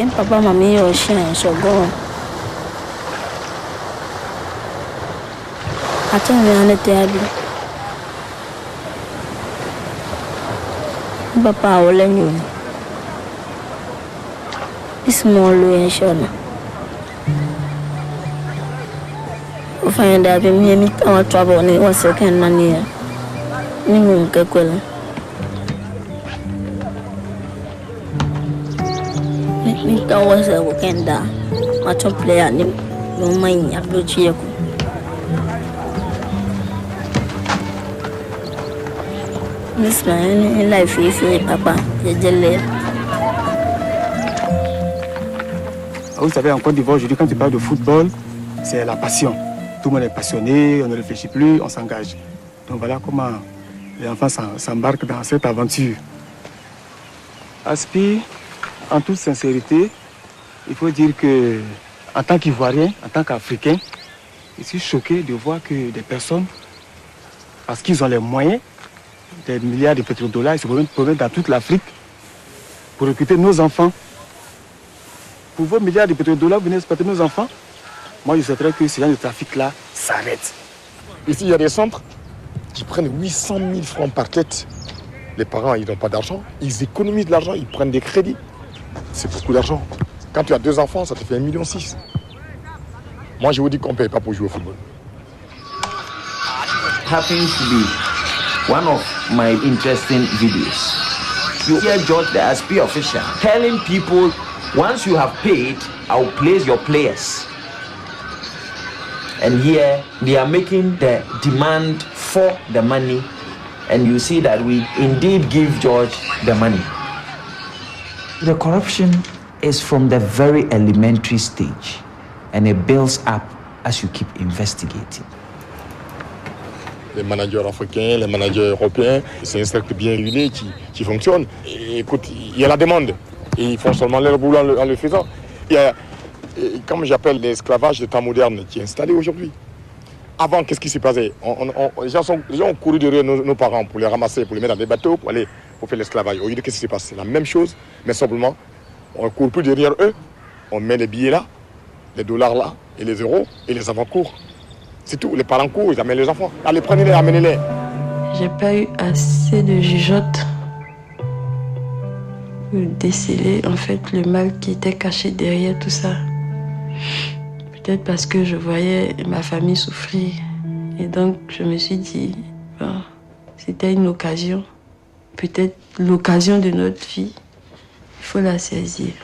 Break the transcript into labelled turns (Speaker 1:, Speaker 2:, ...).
Speaker 1: africain, papa, mamie, au chien, second. Attends, on était habillés. Papa, on l'a eu. Ils sont loin, Chana. Enfin, d'ailleurs, je me suis dit, on va voir, on va se faire une manière. Ni mon cacola. Ni ta wa se ko kenda. Ma to player ni no mai abdo chieko. Nisma life is papa, je
Speaker 2: Vous savez, en Côte d'Ivoire, aujourd'hui, quand tu parles de football, c'est la passion. Tout le monde est passionné, on ne réfléchit plus, on s'engage. Donc voilà comment les enfants s'embarquent dans cette aventure. Aspi, en toute sincérité, il faut dire que, en tant qu'Ivoirien, en tant qu'Africain, je suis choqué de voir que des personnes, parce qu'ils ont les moyens, des milliards de pétrodollars, ils se promènent dans toute l'Afrique pour recruter nos enfants. Pour vos milliards de pétrodollars, vous venez exploiter nos enfants. Moi, je souhaiterais que ce genre de trafic-là s'arrête.
Speaker 3: Ici, il y a des centres qui prennent 800 000 francs par tête. Les parents, ils n'ont pas d'argent. Ils économisent de l'argent, ils prennent des crédits. C'est beaucoup d'argent. Quand tu as 2 enfants, ça te fait 1,6 million. Moi, je vous dis qu'on ne paye pas pour jouer au football.
Speaker 4: Happens to be one of my interesting videos. You hear George, the Aspi official, telling people, once you have paid, I'll place your players. And here they are making the demand for the money, and you see that we indeed give George the money. The corruption is from the very elementary stage, and it builds up as you keep investigating.
Speaker 3: Les managers africains, les managers européens, c'est un cercle bien huilé qui fonctionne. Et écoute, il y a la demande. Et ils font seulement leur boulot en le faisant. Il y a, comme j'appelle l'esclavage de temps moderne qui est installé aujourd'hui. Avant, qu'est-ce qui s'est passé? Les gens ont couru derrière nos parents pour les ramasser, pour les mettre dans des bateaux, pour faire l'esclavage. Aujourd'hui, qu'est-ce qui s'est passé? C'est la même chose, mais simplement, on ne court plus derrière eux. On met les billets là, les dollars là, et les euros, et les enfants courent. C'est tout. Les parents courent, ils amènent les enfants. Allez, prenez-les, amenez-les.
Speaker 5: J'ai pas eu assez de jugeote pour déceler en fait le mal qui était caché derrière tout ça. Peut-être parce que je voyais ma famille souffrir. Et donc je me suis dit, bon, c'était une occasion. Peut-être l'occasion de notre vie. Il faut la saisir.